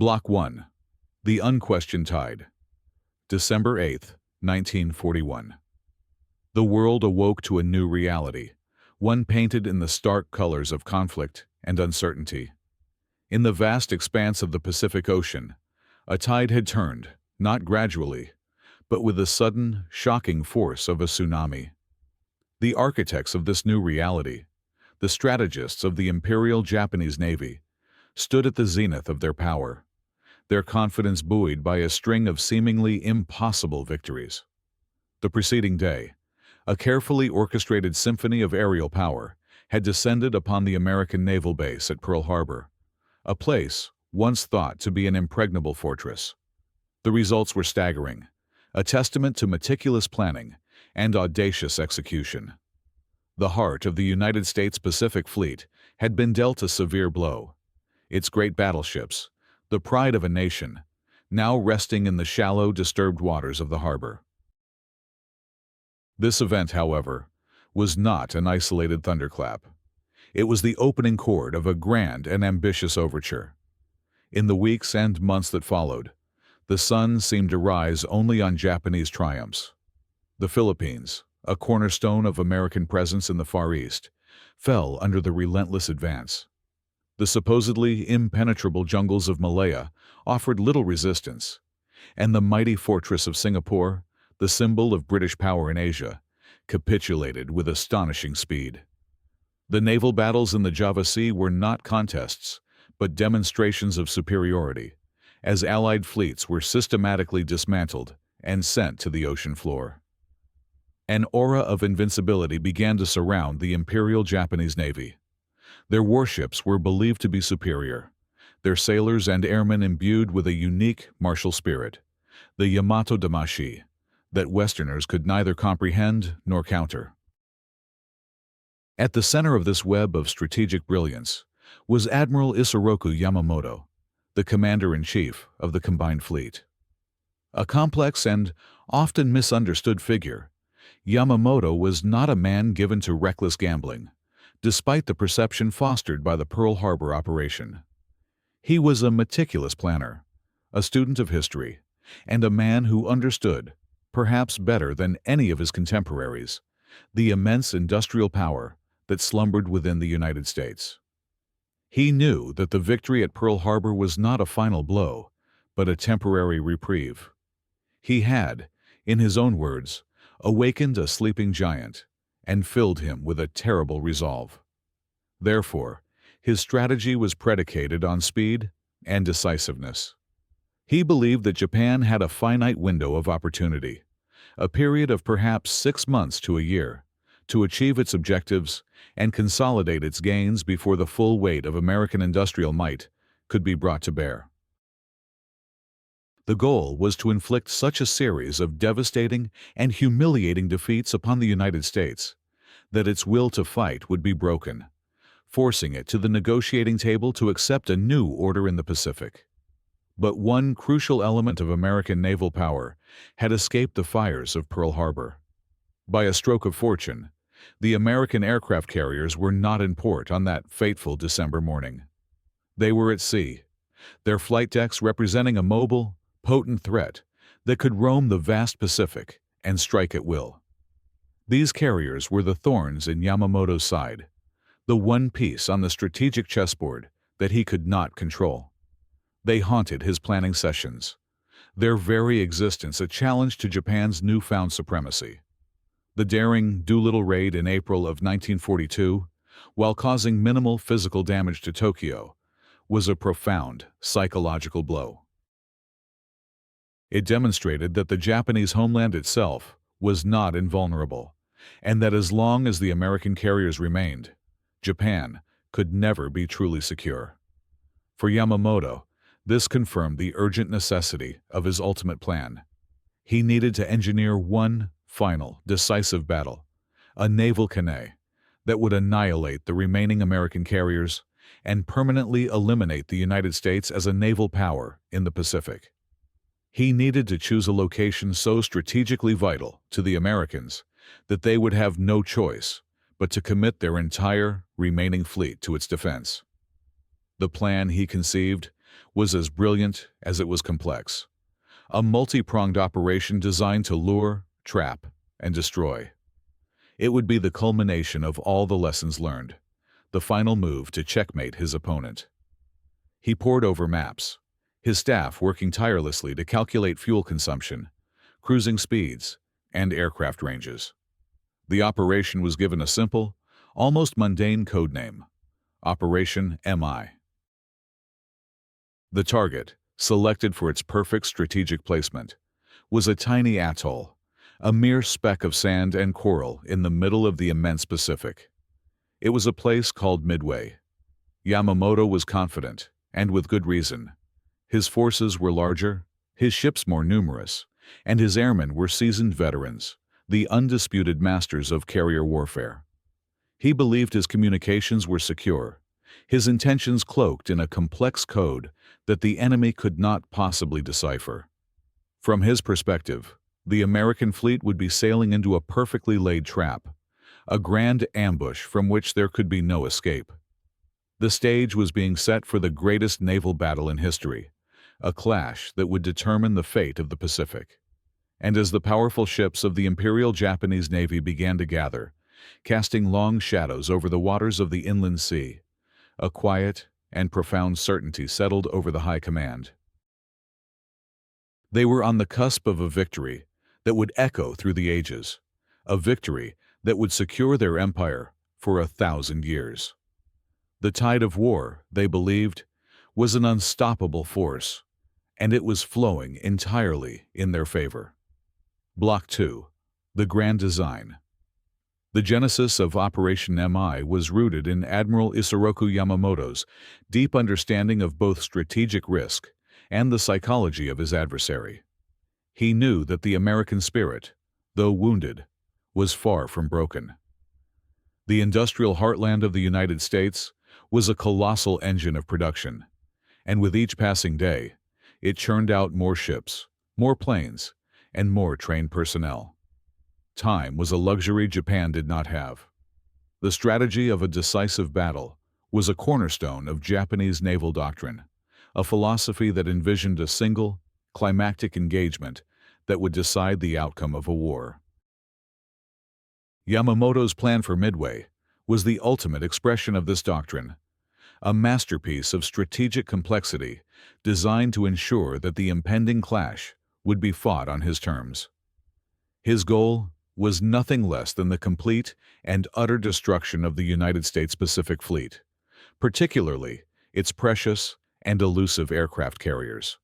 Block 1. The Unquestioned Tide. December 8, 1941. The world awoke to a new reality, one painted in the stark colors of conflict and uncertainty. In the vast expanse of the Pacific Ocean, a tide had turned, not gradually, but with the sudden, shocking force of a tsunami. The architects of this new reality, the strategists of the Imperial Japanese Navy, stood at the zenith of their power, their confidence buoyed by a string of seemingly impossible victories. The preceding day, a carefully orchestrated symphony of aerial power had descended upon the American naval base at Pearl Harbor, a place once thought to be an impregnable fortress. The results were staggering, a testament to meticulous planning and audacious execution. The heart of the United States Pacific Fleet had been dealt a severe blow. Its great battleships, the pride of a nation, now resting in the shallow, disturbed waters of the harbor. This event, however, was not an isolated thunderclap. It was the opening chord of a grand and ambitious overture. In the weeks and months that followed, the sun seemed to rise only on Japanese triumphs. The Philippines, a cornerstone of American presence in the Far East, fell under the relentless advance. The supposedly impenetrable jungles of Malaya offered little resistance, and the mighty fortress of Singapore, the symbol of British power in Asia, capitulated with astonishing speed. The naval battles in the Java Sea were not contests, but demonstrations of superiority, as Allied fleets were systematically dismantled and sent to the ocean floor. An aura of invincibility began to surround the Imperial Japanese Navy. Their warships were believed to be superior, their sailors and airmen imbued with a unique martial spirit, the Yamato Damashi, that Westerners could neither comprehend nor counter. At the center of this web of strategic brilliance was Admiral Yamamoto, the commander-in-chief of the combined fleet. A complex and often misunderstood figure, Yamamoto was not a man given to reckless gambling, despite the perception fostered by the Pearl Harbor operation. He was a meticulous planner, a student of history, and a man who understood, perhaps better than any of his contemporaries, the immense industrial power that slumbered within the United States. He knew that the victory at Pearl Harbor was not a final blow, but a temporary reprieve. He had, in his own words, awakened a sleeping giant and filled him with a terrible resolve. Therefore, his strategy was predicated on speed and decisiveness. He believed that Japan had a finite window of opportunity, a period of perhaps 6 months to a year, to achieve its objectives and consolidate its gains before the full weight of American industrial might could be brought to bear. The goal was to inflict such a series of devastating and humiliating defeats upon the United States that its will to fight would be broken, forcing it to the negotiating table to accept a new order in the Pacific. But one crucial element of American naval power had escaped the fires of Pearl Harbor. By a stroke of fortune, the American aircraft carriers were not in port on that fateful December morning. They were at sea, their flight decks representing a mobile, potent threat that could roam the vast Pacific and strike at will. These carriers were the thorns in Yamamoto's side, the one piece on the strategic chessboard that he could not control. They haunted his planning sessions, their very existence a challenge to Japan's newfound supremacy. The daring Doolittle raid in April of 1942, while causing minimal physical damage to Tokyo, was a profound psychological blow. It demonstrated that the Japanese homeland itself was not invulnerable, and that as long as the American carriers remained, Japan could never be truly secure. For Yamamoto, this confirmed the urgent necessity of his ultimate plan. He needed to engineer one final, decisive battle, a naval cannot, that would annihilate the remaining American carriers and permanently eliminate the United States as a naval power in the Pacific. He needed to choose a location so strategically vital to the Americans that they would have no choice but to commit their entire remaining fleet to its defense. The plan he conceived was as brilliant as it was complex. A multi-pronged operation designed to lure, trap, and destroy. It would be the culmination of all the lessons learned, the final move to checkmate his opponent. He pored over maps, his staff working tirelessly to calculate fuel consumption, cruising speeds, and aircraft ranges. The operation was given a simple, almost mundane code name: Operation MI. The target, selected for its perfect strategic placement, was a tiny atoll, a mere speck of sand and coral in the middle of the immense Pacific. It was a place called Midway. Yamamoto was confident, and with good reason. His forces were larger, his ships more numerous, and his airmen were seasoned veterans, the undisputed masters of carrier warfare. He believed his communications were secure, his intentions cloaked in a complex code that the enemy could not possibly decipher. From his perspective, the American fleet would be sailing into a perfectly laid trap, a grand ambush from which there could be no escape. The stage was being set for the greatest naval battle in history, a clash that would determine the fate of the Pacific. And as the powerful ships of the Imperial Japanese Navy began to gather, casting long shadows over the waters of the inland sea, a quiet and profound certainty settled over the high command. They were on the cusp of a victory that would echo through the ages, a victory that would secure their empire for 1,000 years. The tide of war, they believed, was an unstoppable force, and it was flowing entirely in their favor. Block 2. The Grand Design. The genesis of Operation MI was rooted in Admiral Yamamoto's deep understanding of both strategic risk and the psychology of his adversary. He knew that the American spirit, though wounded, was far from broken. The industrial heartland of the United States was a colossal engine of production, and with each passing day, it churned out more ships, more planes, and more trained personnel. Time was a luxury Japan did not have. The strategy of a decisive battle was a cornerstone of Japanese naval doctrine, a philosophy that envisioned a single, climactic engagement that would decide the outcome of a war. Yamamoto's plan for Midway was the ultimate expression of this doctrine, a masterpiece of strategic complexity designed to ensure that the impending clash would be fought on his terms. His goal was nothing less than the complete and utter destruction of the United States Pacific Fleet, particularly its precious and elusive aircraft carriers.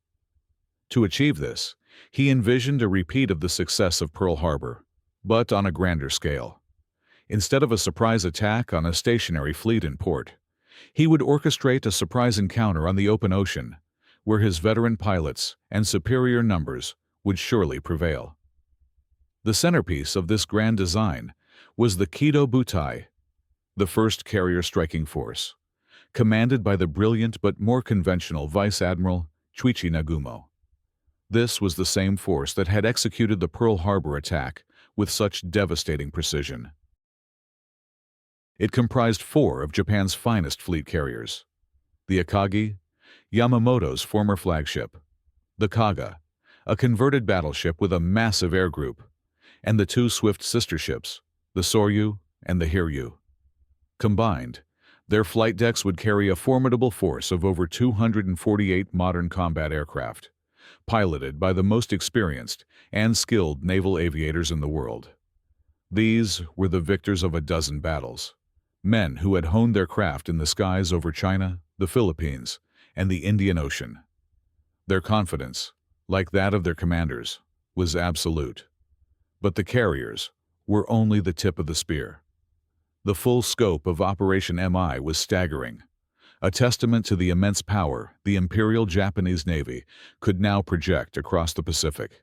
To achieve this, he envisioned a repeat of the success of Pearl Harbor, but on a grander scale. Instead of a surprise attack on a stationary fleet in port, he would orchestrate a surprise encounter on the open ocean, where his veteran pilots and superior numbers would surely prevail. The centerpiece of this grand design was the Kido Butai, the first carrier striking force, commanded by the brilliant but more conventional Vice Admiral Chuichi Nagumo. This was the same force that had executed the Pearl Harbor attack with such devastating precision. It comprised 4 of Japan's finest fleet carriers: the Akagi, Yamamoto's former flagship; the Kaga, a converted battleship with a massive air group; and the 2 swift sister ships, the Soryu and the Hiryu. Combined, their flight decks would carry a formidable force of over 248 modern combat aircraft, piloted by the most experienced and skilled naval aviators in the world. These were the victors of a dozen battles, men who had honed their craft in the skies over China, the Philippines, and the Indian Ocean. Their confidence, like that of their commanders, was absolute. But the carriers were only the tip of the spear. The full scope of Operation MI was staggering, a testament to the immense power the Imperial Japanese Navy could now project across the Pacific.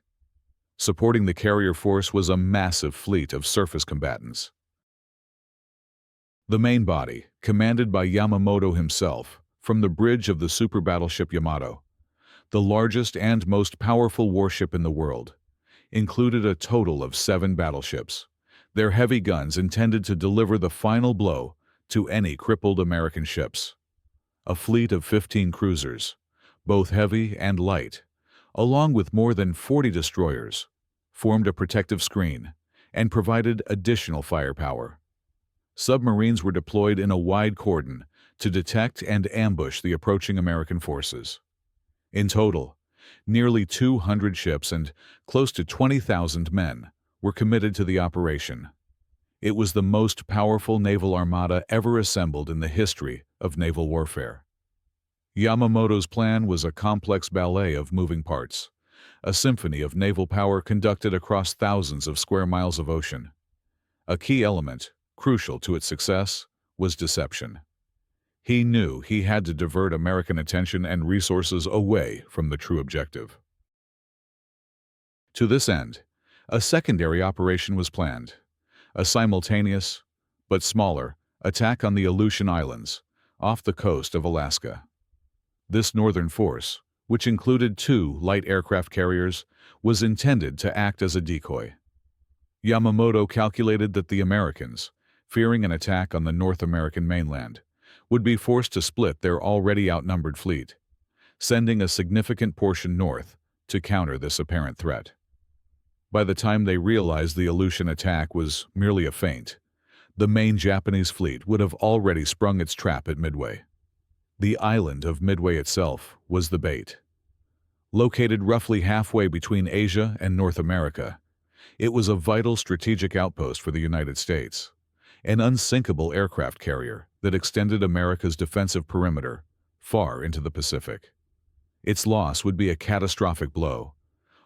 Supporting the carrier force was a massive fleet of surface combatants. The main body, commanded by Yamamoto himself, from the bridge of the super battleship Yamato, the largest and most powerful warship in the world, included a total of 7 battleships, their heavy guns intended to deliver the final blow to any crippled American ships. A fleet of 15 cruisers, both heavy and light, along with more than 40 destroyers, formed a protective screen and provided additional firepower. Submarines were deployed in a wide cordon to detect and ambush the approaching American forces. In total, nearly 200 ships and close to 20,000 men were committed to the operation. It was the most powerful naval armada ever assembled in the history of naval warfare. Yamamoto's plan was a complex ballet of moving parts, a symphony of naval power conducted across thousands of square miles of ocean. A key element, crucial to its success, was deception. He knew he had to divert American attention and resources away from the true objective. To this end, a secondary operation was planned, a simultaneous, but smaller, attack on the Aleutian Islands, off the coast of Alaska. This northern force, which included 2 light aircraft carriers, was intended to act as a decoy. Yamamoto calculated that the Americans, fearing an attack on the North American mainland, would be forced to split their already outnumbered fleet, sending a significant portion north to counter this apparent threat. By the time they realized the Aleutian attack was merely a feint, the main Japanese fleet would have already sprung its trap at Midway. The island of Midway itself was the bait. Located roughly halfway between Asia and North America, it was a vital strategic outpost for the United States, an unsinkable aircraft carrier that extended America's defensive perimeter far into the Pacific. Its loss would be a catastrophic blow,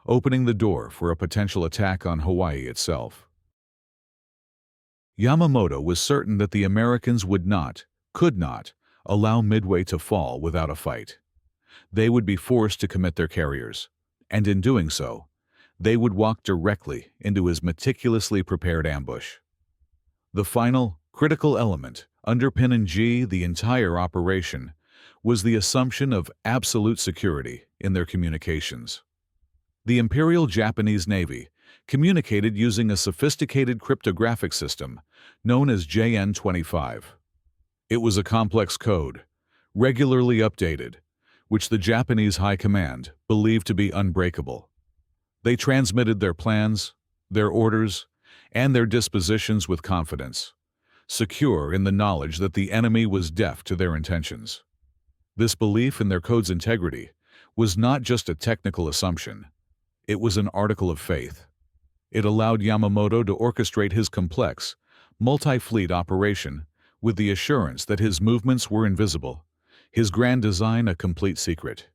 opening the door for a potential attack on Hawaii itself. Yamamoto was certain that the Americans could not, allow Midway to fall without a fight. They would be forced to commit their carriers, and in doing so, they would walk directly into his meticulously prepared ambush. The final, critical element underpinning the entire operation was the assumption of absolute security in their communications. The Imperial Japanese Navy communicated using a sophisticated cryptographic system known as JN-25. It was a complex code, regularly updated, which the Japanese High Command believed to be unbreakable. They transmitted their plans, their orders, and their dispositions with confidence, secure in the knowledge that the enemy was deaf to their intentions. This belief in their code's integrity was not just a technical assumption, it was an article of faith. It allowed Yamamoto to orchestrate his complex, multi-fleet operation with the assurance that his movements were invisible, his grand design a complete secret.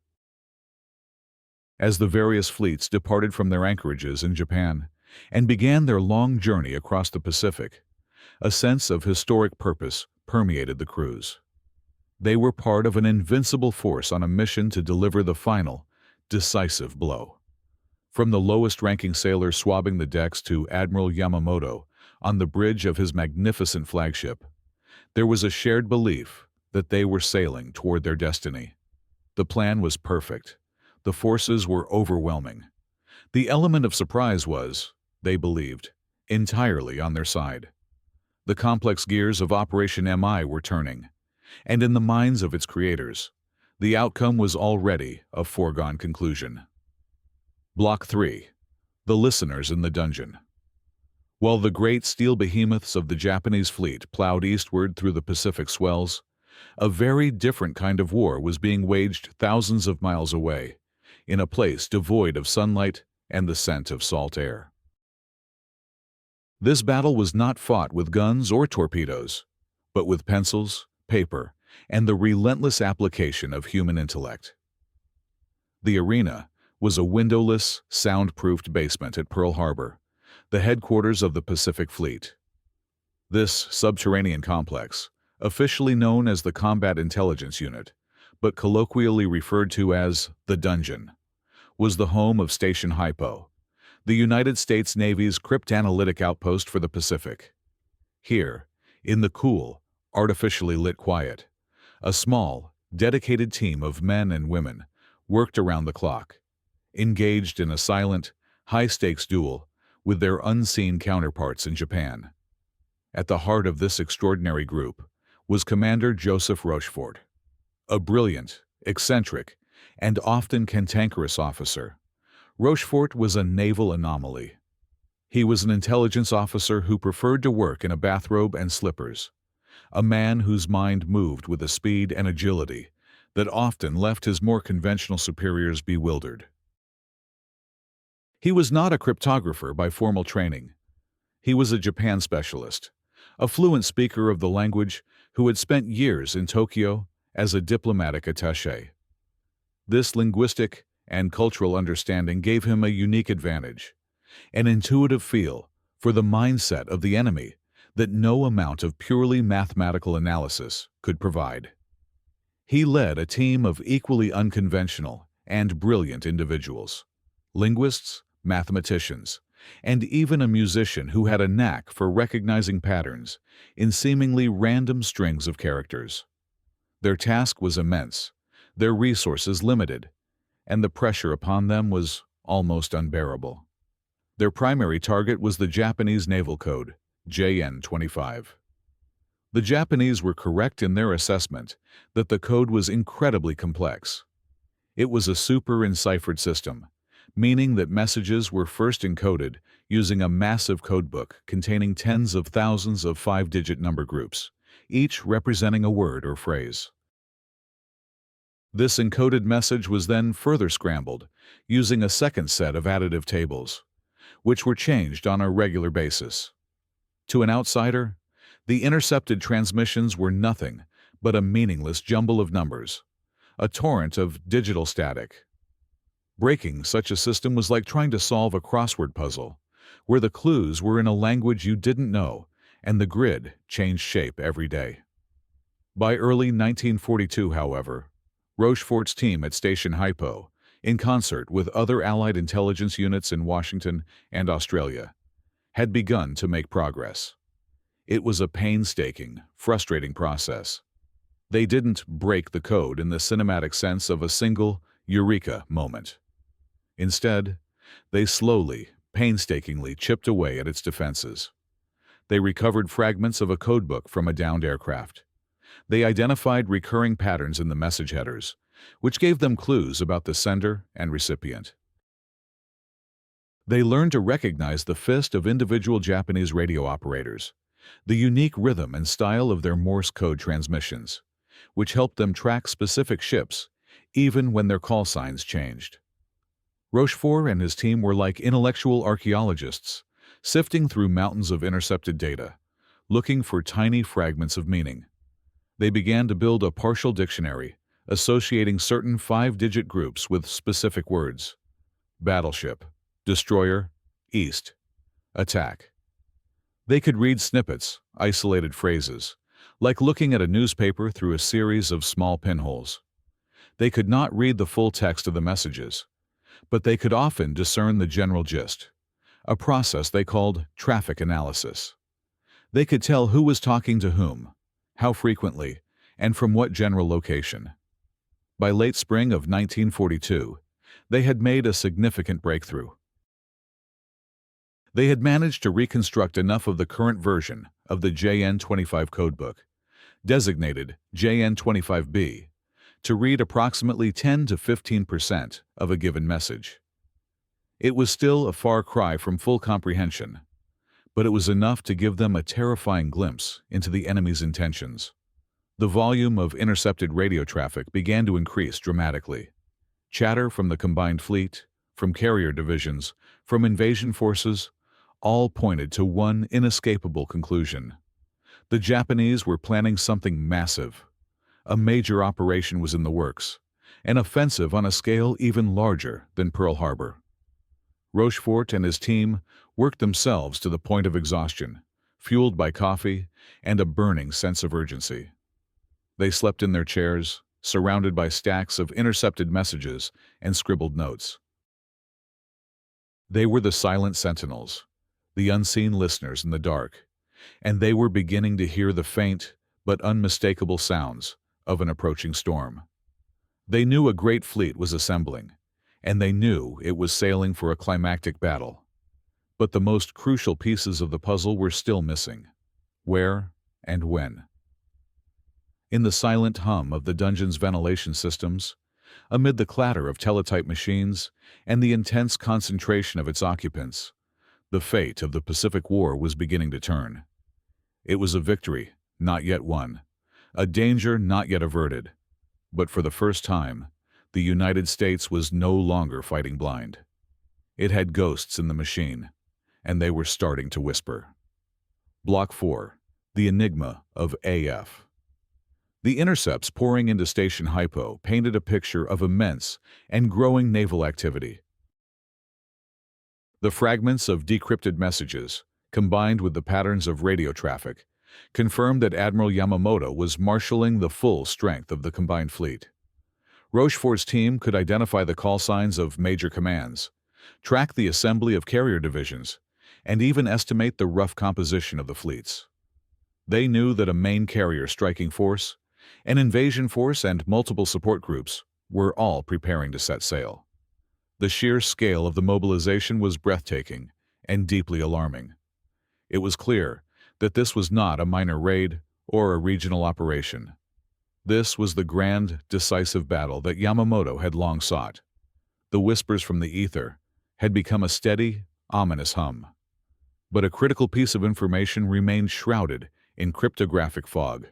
As the various fleets departed from their anchorages in Japan and began their long journey across the Pacific, a sense of historic purpose permeated the crews. They were part of an invincible force on a mission to deliver the final, decisive blow. From the lowest-ranking sailor swabbing the decks to Admiral Yamamoto on the bridge of his magnificent flagship, there was a shared belief that they were sailing toward their destiny. The plan was perfect. The forces were overwhelming. The element of surprise was, they believed, entirely on their side. The complex gears of Operation MI were turning, and in the minds of its creators, the outcome was already a foregone conclusion. Block 3. The Listeners in the Dungeon. While the great steel behemoths of the Japanese fleet plowed eastward through the Pacific swells, a very different kind of war was being waged thousands of miles away, in a place devoid of sunlight and the scent of salt air. This battle was not fought with guns or torpedoes, but with pencils, paper, and the relentless application of human intellect. The arena was a windowless, soundproofed basement at Pearl Harbor, the headquarters of the Pacific Fleet. This subterranean complex, officially known as the Combat Intelligence Unit, but colloquially referred to as the Dungeon, was the home of Station Hypo, the United States Navy's cryptanalytic outpost for the Pacific. Here, in the cool, artificially lit quiet, a small, dedicated team of men and women worked around the clock, engaged in a silent, high-stakes duel with their unseen counterparts in Japan. At the heart of this extraordinary group was Commander Joseph Rochefort, a brilliant, eccentric, and often cantankerous officer, Rochefort was a naval anomaly. He was an intelligence officer who preferred to work in a bathrobe and slippers, a man whose mind moved with a speed and agility that often left his more conventional superiors bewildered. He was not a cryptographer by formal training. He was a Japan specialist, a fluent speaker of the language who had spent years in Tokyo as a diplomatic attaché. This linguistic and cultural understanding gave him a unique advantage, an intuitive feel for the mindset of the enemy that no amount of purely mathematical analysis could provide. He led a team of equally unconventional and brilliant individuals, linguists, mathematicians, and even a musician who had a knack for recognizing patterns in seemingly random strings of characters. Their task was immense, their resources limited, and the pressure upon them was almost unbearable. Their primary target was the Japanese Naval Code, JN-25. The Japanese were correct in their assessment that the code was incredibly complex. It was a super-enciphered system, meaning that messages were first encoded using a massive codebook containing tens of thousands of five-digit number groups, each representing a word or phrase. This encoded message was then further scrambled using a second set of additive tables, which were changed on a regular basis. To an outsider, the intercepted transmissions were nothing but a meaningless jumble of numbers, a torrent of digital static. Breaking such a system was like trying to solve a crossword puzzle, where the clues were in a language you didn't know and the grid changed shape every day. By early 1942, however, Rochefort's team at Station Hypo, in concert with other Allied intelligence units in Washington and Australia, had begun to make progress. It was a painstaking, frustrating process. They didn't break the code in the cinematic sense of a single eureka moment. Instead, they slowly, painstakingly chipped away at its defenses. They recovered fragments of a codebook from a downed aircraft. They identified recurring patterns in the message headers, which gave them clues about the sender and recipient. They learned to recognize the fist of individual Japanese radio operators, the unique rhythm and style of their Morse code transmissions, which helped them track specific ships even when their call signs changed. Rochefort and his team were like intellectual archaeologists, sifting through mountains of intercepted data, looking for tiny fragments of meaning. They began to build a partial dictionary, associating certain five-digit groups with specific words: battleship, destroyer, east, attack. They could read snippets, isolated phrases, like looking at a newspaper through a series of small pinholes. They could not read the full text of the messages, but they could often discern the general gist, a process they called traffic analysis. They could tell who was talking to whom, how frequently, and from what general location. By late spring of 1942, they had made a significant breakthrough. They had managed to reconstruct enough of the current version of the JN-25 codebook, designated JN-25B, to read approximately 10 to 15% of a given message. It was still a far cry from full comprehension, but it was enough to give them a terrifying glimpse into the enemy's intentions. The volume of intercepted radio traffic began to increase dramatically. Chatter from the combined fleet, from carrier divisions, from invasion forces, all pointed to one inescapable conclusion. The Japanese were planning something massive. A major operation was in the works, an offensive on a scale even larger than Pearl Harbor. Rochefort and his team worked themselves to the point of exhaustion, fueled by coffee and a burning sense of urgency. They slept in their chairs, surrounded by stacks of intercepted messages and scribbled notes. They were the silent sentinels, the unseen listeners in the dark, and they were beginning to hear the faint but unmistakable sounds of an approaching storm. They knew a great fleet was assembling, and they knew it was sailing for a climactic battle. But the most crucial pieces of the puzzle were still missing. Where and when? In the silent hum of the dungeon's ventilation systems, amid the clatter of teletype machines and the intense concentration of its occupants. The fate of the Pacific War was beginning to turn. It was a victory, not yet won, a danger not yet averted. But for the first time, the United States was no longer fighting blind. It had ghosts in the machine, and they were starting to whisper. Block 4. The Enigma of AF. The intercepts pouring into Station Hypo painted a picture of immense and growing naval activity. The fragments of decrypted messages, combined with the patterns of radio traffic, confirmed that Admiral Yamamoto was marshalling the full strength of the combined fleet. Rochefort's team could identify the call signs of major commands, track the assembly of carrier divisions, and even estimate the rough composition of the fleets. They knew that a main carrier striking force, an invasion force, and multiple support groups were all preparing to set sail. The sheer scale of the mobilization was breathtaking and deeply alarming. It was clear that this was not a minor raid or a regional operation. This was the grand, decisive battle that Yamamoto had long sought. The whispers from the ether had become a steady, ominous hum. But a critical piece of information remained shrouded in cryptographic fog: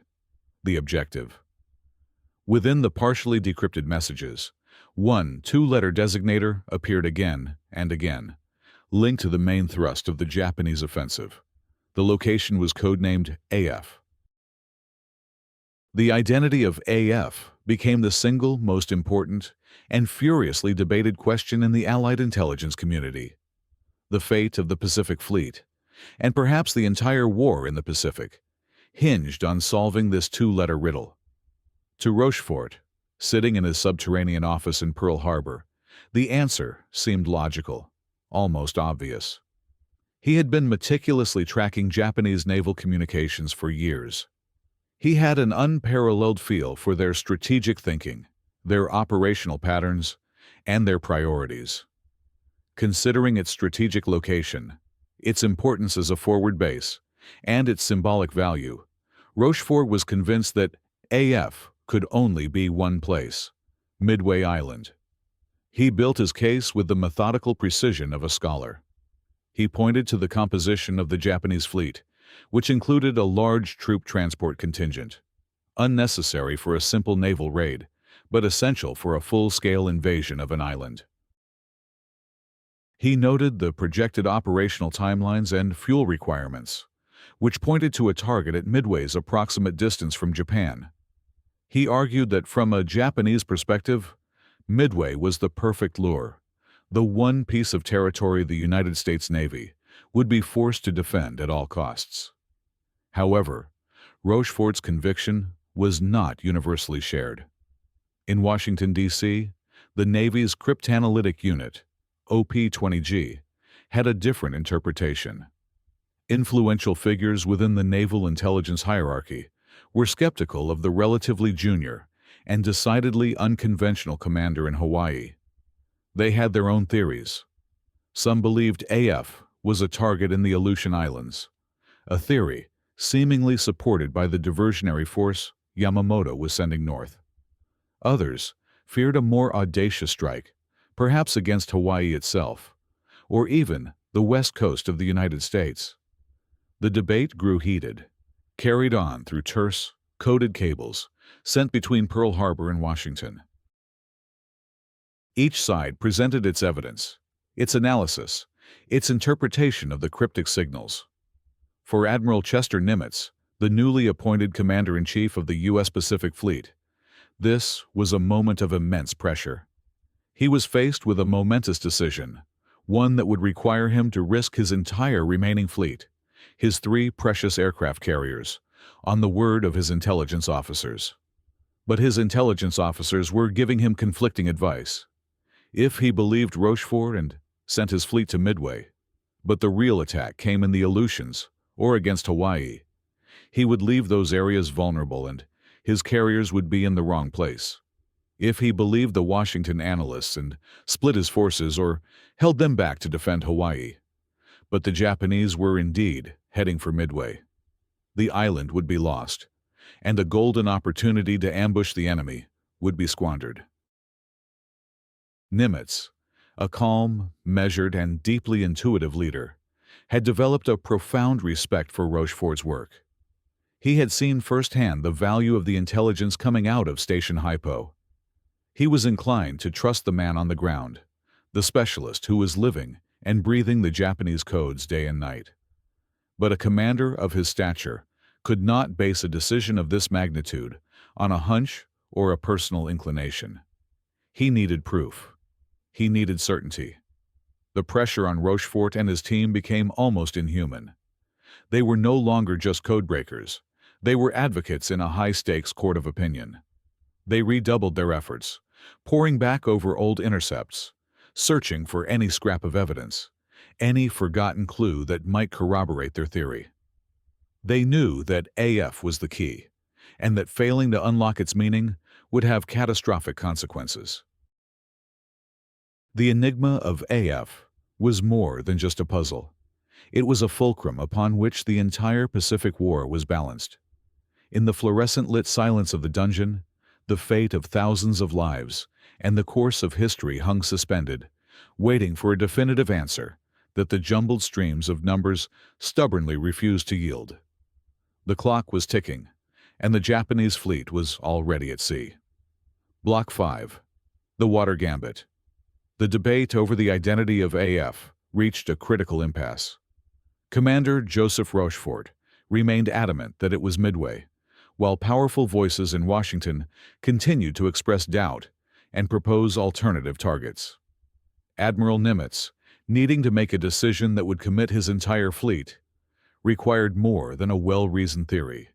the objective. Within the partially decrypted messages, one two-letter designator appeared again and again, linked to the main thrust of the Japanese offensive. The location was codenamed AF. The identity of AF became the single most important and furiously debated question in the Allied intelligence community. The fate of the Pacific Fleet, and perhaps the entire war in the Pacific, hinged on solving this two-letter riddle. To Rochefort, sitting in his subterranean office in Pearl Harbor, the answer seemed logical, almost obvious. He had been meticulously tracking Japanese naval communications for years. He had an unparalleled feel for their strategic thinking, their operational patterns, and their priorities. Considering its strategic location, its importance as a forward base, and its symbolic value, Rochefort was convinced that AF could only be one place: Midway Island. He built his case with the methodical precision of a scholar. He pointed to the composition of the Japanese fleet, which included a large troop transport contingent, unnecessary for a simple naval raid, but essential for a full-scale invasion of an island. He noted the projected operational timelines and fuel requirements, which pointed to a target at Midway's approximate distance from Japan. He argued that from a Japanese perspective, Midway was the perfect lure, the one piece of territory the United States Navy would be forced to defend at all costs. However, Rochefort's conviction was not universally shared. In Washington, D.C., the Navy's Cryptanalytic Unit, OP-20G, had a different interpretation. Influential figures within the naval intelligence hierarchy were skeptical of the relatively junior and decidedly unconventional commander in Hawaii. They had their own theories. Some believed AF was a target in the Aleutian Islands, a theory seemingly supported by the diversionary force Yamamoto was sending north. Others feared a more audacious strike, perhaps against Hawaii itself, or even the west coast of the United States. The debate grew heated, carried on through terse, coded cables sent between Pearl Harbor and Washington. Each side presented its evidence, its analysis, its interpretation of the cryptic signals. For Admiral Chester Nimitz, the newly appointed Commander-in-Chief of the U.S. Pacific Fleet, this was a moment of immense pressure. He was faced with a momentous decision, one that would require him to risk his entire remaining fleet, his 3 precious aircraft carriers, on the word of his intelligence officers. But his intelligence officers were giving him conflicting advice. If he believed Rochefort and sent his fleet to Midway, but the real attack came in the Aleutians or against Hawaii, he would leave those areas vulnerable and his carriers would be in the wrong place. If he believed the Washington analysts and split his forces or held them back to defend Hawaii, but the Japanese were indeed heading for Midway, the island would be lost, and a golden opportunity to ambush the enemy would be squandered. Nimitz, a calm, measured, and deeply intuitive leader, had developed a profound respect for Rochefort's work. He had seen firsthand the value of the intelligence coming out of Station Hypo. He was inclined to trust the man on the ground, the specialist who was living and breathing the Japanese codes day and night. But a commander of his stature could not base a decision of this magnitude on a hunch or a personal inclination. He needed proof. He needed certainty. The pressure on Rochefort and his team became almost inhuman. They were no longer just codebreakers. They were advocates in a high-stakes court of opinion. They redoubled their efforts, poring back over old intercepts, searching for any scrap of evidence, any forgotten clue that might corroborate their theory. They knew that AF was the key, and that failing to unlock its meaning would have catastrophic consequences. The enigma of AF was more than just a puzzle. It was a fulcrum upon which the entire Pacific War was balanced. In the fluorescent-lit silence of the dungeon, the fate of thousands of lives and the course of history hung suspended, waiting for a definitive answer that the jumbled streams of numbers stubbornly refused to yield. The clock was ticking, and the Japanese fleet was already at sea. Block 5. The Water Gambit. The debate over the identity of AF reached a critical impasse. Commander Joseph Rochefort remained adamant that it was Midway, while powerful voices in Washington continued to express doubt and propose alternative targets. Admiral Nimitz, needing to make a decision that would commit his entire fleet, required more than a well-reasoned theory.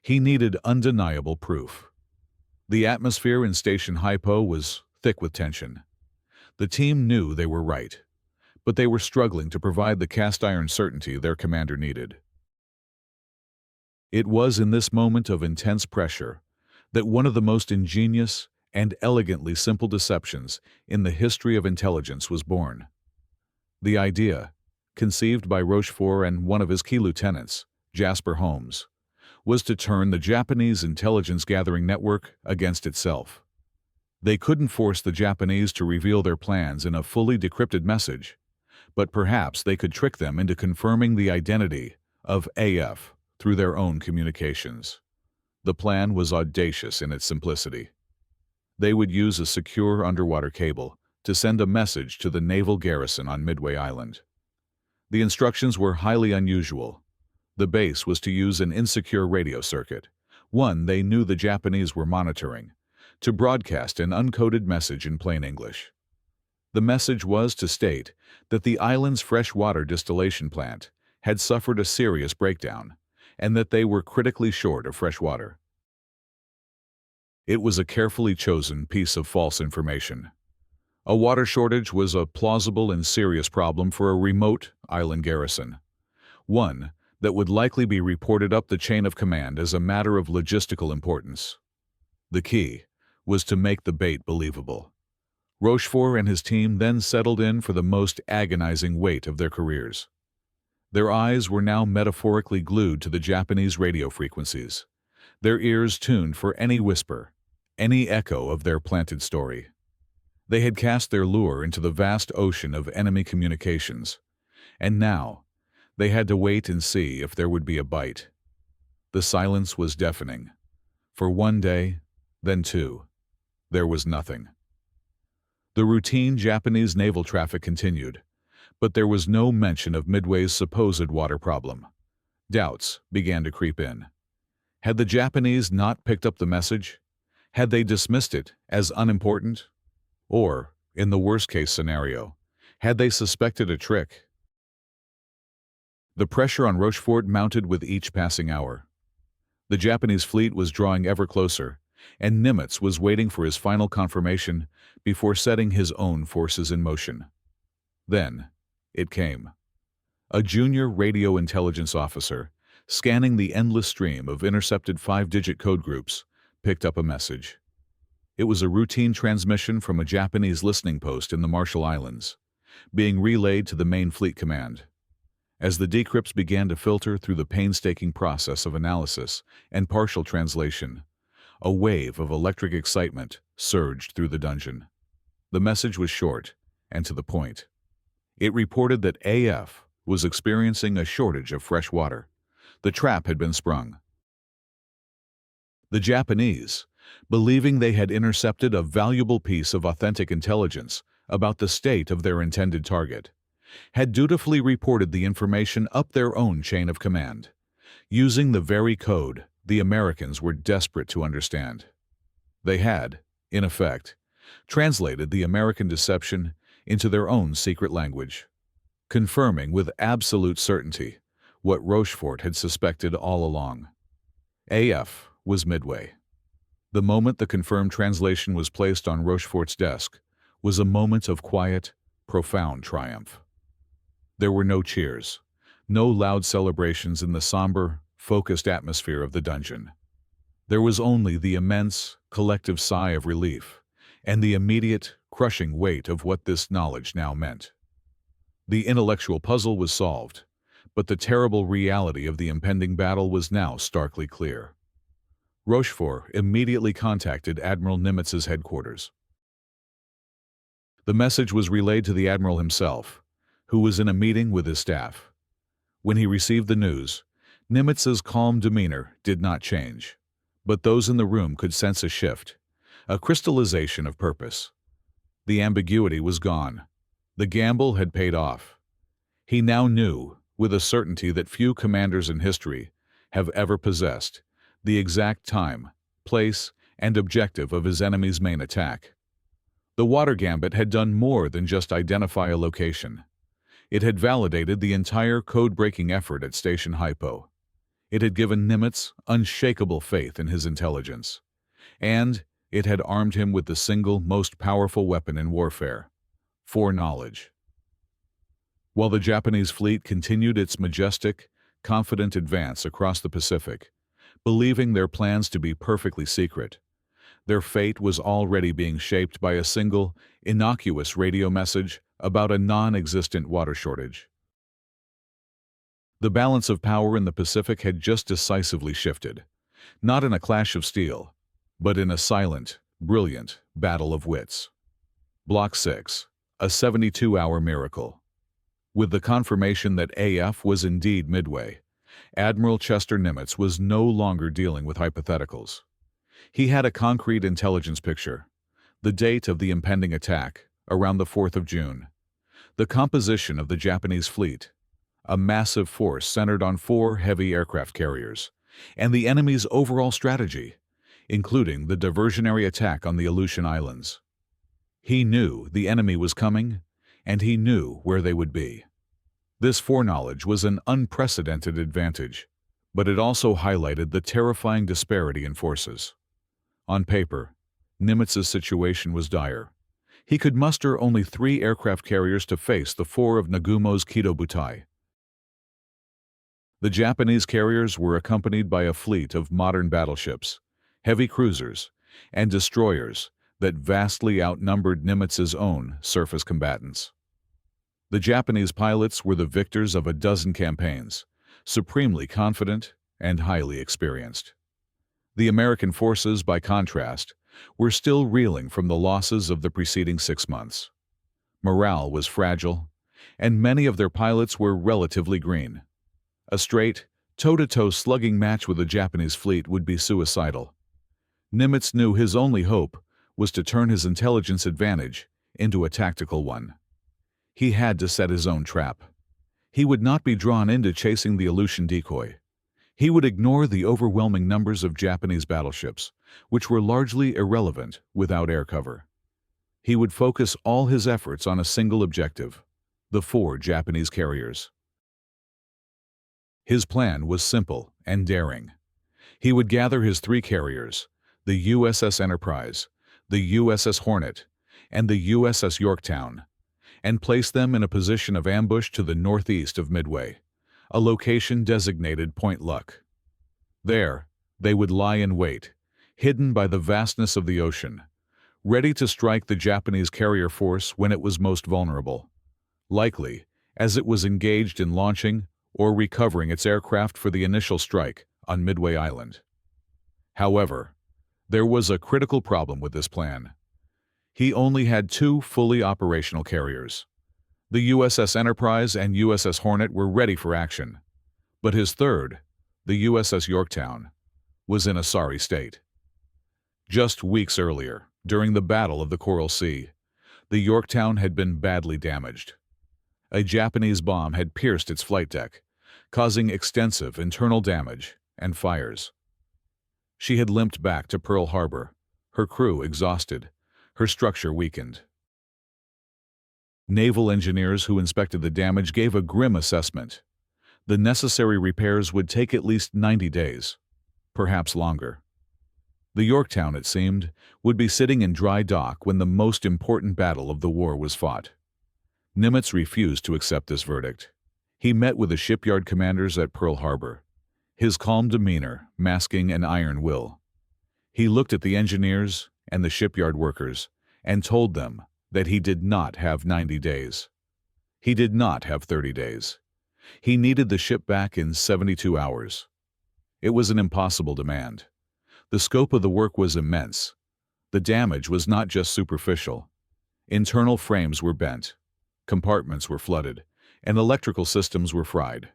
He needed undeniable proof. The atmosphere in Station Hypo was thick with tension. The team knew they were right, but they were struggling to provide the cast-iron certainty their commander needed. It was in this moment of intense pressure that one of the most ingenious and elegantly simple deceptions in the history of intelligence was born. The idea, conceived by Rochefort and one of his key lieutenants, Jasper Holmes, was to turn the Japanese intelligence-gathering network against itself. They couldn't force the Japanese to reveal their plans in a fully decrypted message, but perhaps they could trick them into confirming the identity of AF through their own communications. The plan was audacious in its simplicity. They would use a secure underwater cable to send a message to the naval garrison on Midway Island. The instructions were highly unusual. The base was to use an insecure radio circuit, one they knew the Japanese were monitoring, to broadcast an uncoded message in plain English. The message was to state that the island's freshwater distillation plant had suffered a serious breakdown, and that they were critically short of fresh water. It was a carefully chosen piece of false information. A water shortage was a plausible and serious problem for a remote island garrison, one that would likely be reported up the chain of command as a matter of logistical importance. The key was to make the bait believable. Rochefort and his team then settled in for the most agonizing wait of their careers. Their eyes were now metaphorically glued to the Japanese radio frequencies, their ears tuned for any whisper, any echo of their planted story. They had cast their lure into the vast ocean of enemy communications, and now they had to wait and see if there would be a bite. The silence was deafening. For one day, then two, there was nothing. The routine Japanese naval traffic continued, but there was no mention of Midway's supposed water problem. Doubts began to creep in. Had the Japanese not picked up the message? Had they dismissed it as unimportant? Or, in the worst-case scenario, had they suspected a trick? The pressure on Rochefort mounted with each passing hour. The Japanese fleet was drawing ever closer, and Nimitz was waiting for his final confirmation before setting his own forces in motion. Then, it came. A junior radio intelligence officer, scanning the endless stream of intercepted 5-digit code groups, picked up a message. It was a routine transmission from a Japanese listening post in the Marshall Islands, being relayed to the main fleet command. As the decrypts began to filter through the painstaking process of analysis and partial translation, a wave of electric excitement surged through the dungeon. The message was short and to the point. It reported that AF was experiencing a shortage of fresh water. The trap had been sprung. The Japanese, believing they had intercepted a valuable piece of authentic intelligence about the state of their intended target, had dutifully reported the information up their own chain of command, using the very code the Americans were desperate to understand. They had, in effect, translated the American deception into their own secret language, confirming with absolute certainty what Rochefort had suspected all along. AF was Midway. The moment the confirmed translation was placed on Rochefort's desk was a moment of quiet, profound triumph. There were no cheers, no loud celebrations in the somber, focused atmosphere of the dungeon. There was only the immense, collective sigh of relief and the immediate, crushing weight of what this knowledge now meant. The intellectual puzzle was solved, but the terrible reality of the impending battle was now starkly clear. Rochefort immediately contacted Admiral Nimitz's headquarters. The message was relayed to the Admiral himself, who was in a meeting with his staff. When he received the news, Nimitz's calm demeanor did not change, but those in the room could sense a shift, a crystallization of purpose. The ambiguity was gone. The gamble had paid off. He now knew, with a certainty that few commanders in history have ever possessed, the exact time, place, and objective of his enemy's main attack. The water gambit had done more than just identify a location. It had validated the entire code-breaking effort at Station Hypo. It had given Nimitz unshakable faith in his intelligence, and it had armed him with the single most powerful weapon in warfare: foreknowledge. While the Japanese fleet continued its majestic, confident advance across the Pacific, believing their plans to be perfectly secret, their fate was already being shaped by a single, innocuous radio message about a non-existent water shortage. The balance of power in the Pacific had just decisively shifted, not in a clash of steel, but in a silent, brilliant battle of wits. Block 6, a 72-hour miracle. With the confirmation that AF was indeed Midway, Admiral Chester Nimitz was no longer dealing with hypotheticals. He had a concrete intelligence picture: the date of the impending attack, around the 4th of June, the composition of the Japanese fleet, a massive force centered on 4 heavy aircraft carriers, and the enemy's overall strategy, including the diversionary attack on the Aleutian Islands. He knew the enemy was coming, and he knew where they would be. This foreknowledge was an unprecedented advantage, but it also highlighted the terrifying disparity in forces. On paper, Nimitz's situation was dire. He could muster only 3 aircraft carriers to face the 4 of Nagumo's Kido Butai. The Japanese carriers were accompanied by a fleet of modern battleships, heavy cruisers, and destroyers that vastly outnumbered Nimitz's own surface combatants. The Japanese pilots were the victors of a dozen campaigns, supremely confident and highly experienced. The American forces, by contrast, were still reeling from the losses of the preceding 6 months. Morale was fragile, and many of their pilots were relatively green. A straight, toe-to-toe slugging match with the Japanese fleet would be suicidal. Nimitz knew his only hope was to turn his intelligence advantage into a tactical one. He had to set his own trap. He would not be drawn into chasing the Aleutian decoy. He would ignore the overwhelming numbers of Japanese battleships, which were largely irrelevant without air cover. He would focus all his efforts on a single objective: the 4 Japanese carriers. His plan was simple and daring. He would gather his 3 carriers, the USS Enterprise, the USS Hornet, and the USS Yorktown, and place them in a position of ambush to the northeast of Midway, a location designated Point Luck. There, they would lie in wait, hidden by the vastness of the ocean, ready to strike the Japanese carrier force when it was most vulnerable, likely as it was engaged in launching or recovering its aircraft for the initial strike on Midway Island. However, there was a critical problem with this plan. He only had two fully operational carriers. The USS Enterprise and USS Hornet were ready for action, but his third, the USS Yorktown, was in a sorry state. Just weeks earlier, during the Battle of the Coral Sea, the Yorktown had been badly damaged. A Japanese bomb had pierced its flight deck, causing extensive internal damage and fires. She had limped back to Pearl Harbor, her crew exhausted, her structure weakened. Naval engineers who inspected the damage gave a grim assessment. The necessary repairs would take at least 90 days, perhaps longer. The Yorktown, it seemed, would be sitting in dry dock when the most important battle of the war was fought. Nimitz refused to accept this verdict. He met with the shipyard commanders at Pearl Harbor, his calm demeanor masking an iron will. He looked at the engineers and the shipyard workers and told them that he did not have 90 days. He did not have 30 days. He needed the ship back in 72 hours. It was an impossible demand. The scope of the work was immense. The damage was not just superficial. Internal frames were bent, compartments were flooded, and electrical systems were fried.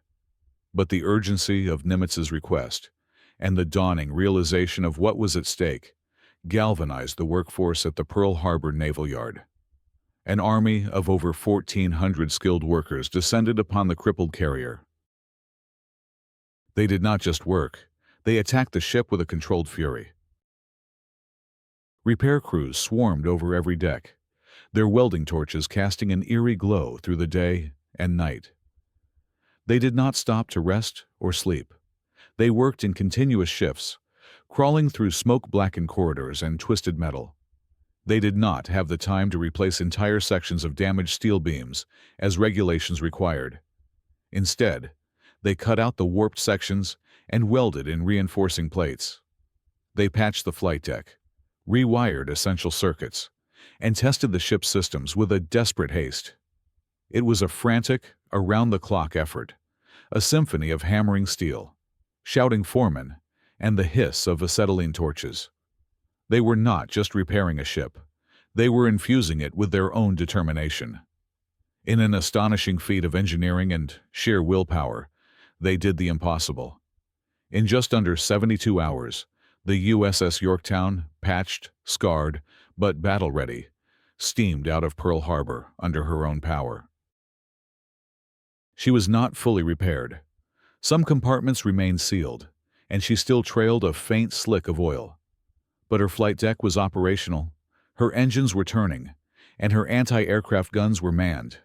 But the urgency of Nimitz's request and the dawning realization of what was at stake galvanized the workforce at the Pearl Harbor Naval Yard. An army of over 1,400 skilled workers descended upon the crippled carrier. They did not just work, they attacked the ship with a controlled fury. Repair crews swarmed over every deck, their welding torches casting an eerie glow through the day and night. They did not stop to rest or sleep. They worked in continuous shifts, crawling through smoke-blackened corridors and twisted metal. They did not have the time to replace entire sections of damaged steel beams, as regulations required. Instead, they cut out the warped sections and welded in reinforcing plates. They patched the flight deck, rewired essential circuits, and tested the ship's systems with a desperate haste. It was a frantic, around-the-clock effort, a symphony of hammering steel, shouting foremen, and the hiss of acetylene torches. They were not just repairing a ship. They were infusing it with their own determination. In an astonishing feat of engineering and sheer willpower, they did the impossible. In just under 72 hours, the USS Yorktown, patched, scarred, but battle-ready, steamed out of Pearl Harbor under her own power. She was not fully repaired. Some compartments remained sealed, and she still trailed a faint slick of oil. But her flight deck was operational, her engines were turning, and her anti-aircraft guns were manned.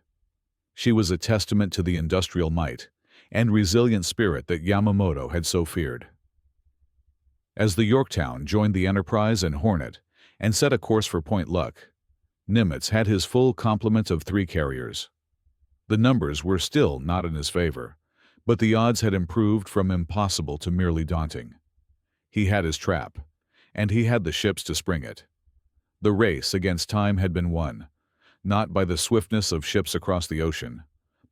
She was a testament to the industrial might and resilient spirit that Yamamoto had so feared. As the Yorktown joined the Enterprise and Hornet and set a course for Point Luck, Nimitz had his full complement of 3 carriers. The numbers were still not in his favor, but the odds had improved from impossible to merely daunting. He had his trap, and he had the ships to spring it. The race against time had been won, not by the swiftness of ships across the ocean,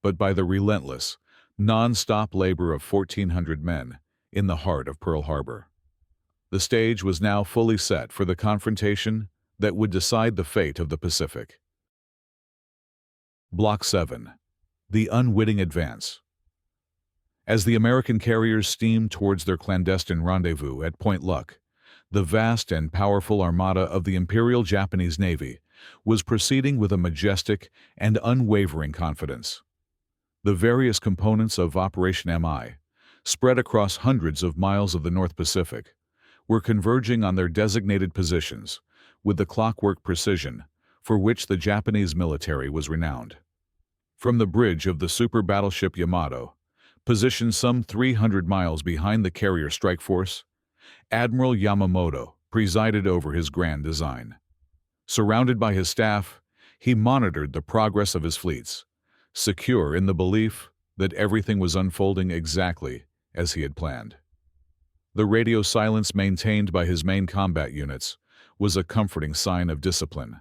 but by the relentless, non-stop labor of 1,400 men in the heart of Pearl Harbor. The stage was now fully set for the confrontation that would decide the fate of the Pacific. Block 7. The Unwitting Advance. As the American carriers steamed towards their clandestine rendezvous at Point Luck, the vast and powerful armada of the Imperial Japanese Navy was proceeding with a majestic and unwavering confidence. The various components of Operation MI, spread across hundreds of miles of the North Pacific, were converging on their designated positions with the clockwork precision for which the Japanese military was renowned. From the bridge of the super battleship Yamato, positioned some 300 miles behind the carrier strike force, Admiral Yamamoto presided over his grand design. Surrounded by his staff, he monitored the progress of his fleets, secure in the belief that everything was unfolding exactly as he had planned. The radio silence maintained by his main combat units was a comforting sign of discipline,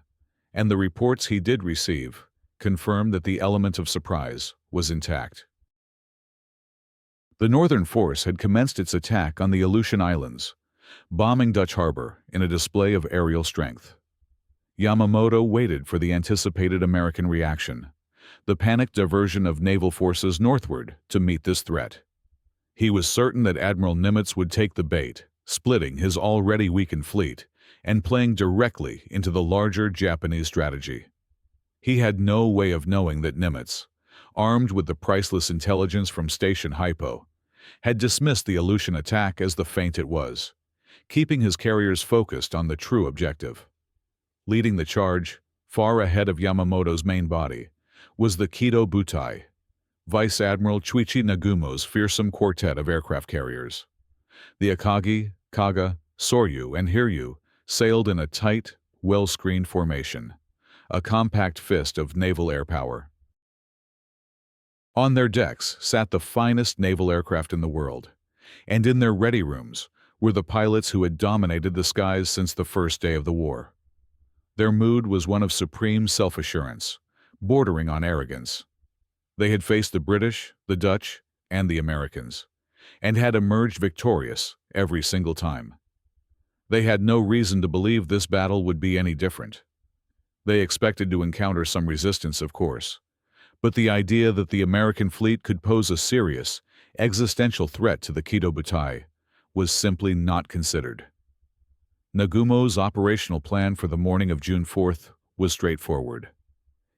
and the reports he did receive confirmed that the element of surprise was intact. The Northern Force had commenced its attack on the Aleutian Islands, bombing Dutch Harbor in a display of aerial strength. Yamamoto waited for the anticipated American reaction, the panicked diversion of naval forces northward to meet this threat. He was certain that Admiral Nimitz would take the bait, splitting his already weakened fleet and playing directly into the larger Japanese strategy. He had no way of knowing that Nimitz, armed with the priceless intelligence from Station Hypo, had dismissed the Aleutian attack as the feint it was, keeping his carriers focused on the true objective. Leading the charge, far ahead of Yamamoto's main body, was the Kido Butai, Vice Admiral Chuichi Nagumo's fearsome quartet of aircraft carriers. The Akagi, Kaga, Soryu, and Hiryu sailed in a tight, well-screened formation, a compact fist of naval air power. On their decks sat the finest naval aircraft in the world, and in their ready rooms were the pilots who had dominated the skies since the first day of the war. Their mood was one of supreme self-assurance, bordering on arrogance. They had faced the British, the Dutch, and the Americans, and had emerged victorious every single time. They had no reason to believe this battle would be any different. They expected to encounter some resistance, of course, but the idea that the American fleet could pose a serious, existential threat to the Kido Butai was simply not considered. Nagumo's operational plan for the morning of June 4th was straightforward.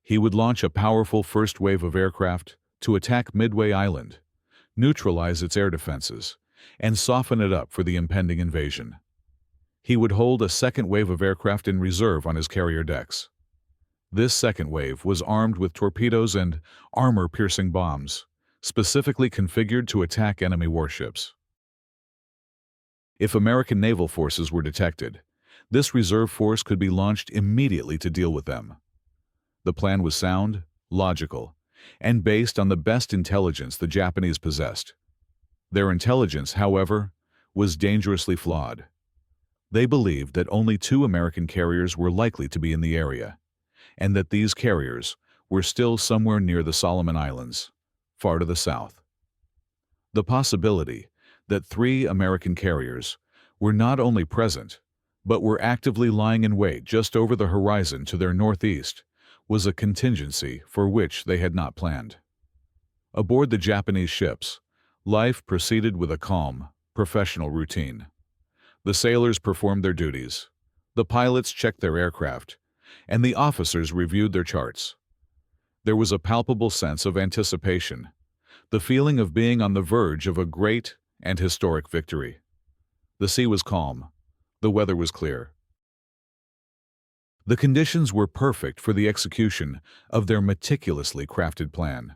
He would launch a powerful first wave of aircraft to attack Midway Island, neutralize its air defenses, and soften it up for the impending invasion. He would hold a second wave of aircraft in reserve on his carrier decks. This second wave was armed with torpedoes and armor-piercing bombs, specifically configured to attack enemy warships. If American naval forces were detected, this reserve force could be launched immediately to deal with them. The plan was sound, logical, and based on the best intelligence the Japanese possessed. Their intelligence, however, was dangerously flawed. They believed that only 2 American carriers were likely to be in the area, and that these carriers were still somewhere near the Solomon Islands, far to the south. The possibility that 3 American carriers were not only present, but were actively lying in wait just over the horizon to their northeast was a contingency for which they had not planned. Aboard the Japanese ships, life proceeded with a calm, professional routine. The sailors performed their duties, the pilots checked their aircraft, and the officers reviewed their charts. There was a palpable sense of anticipation, the feeling of being on the verge of a great and historic victory. The sea was calm, the weather was clear. The conditions were perfect for the execution of their meticulously crafted plan.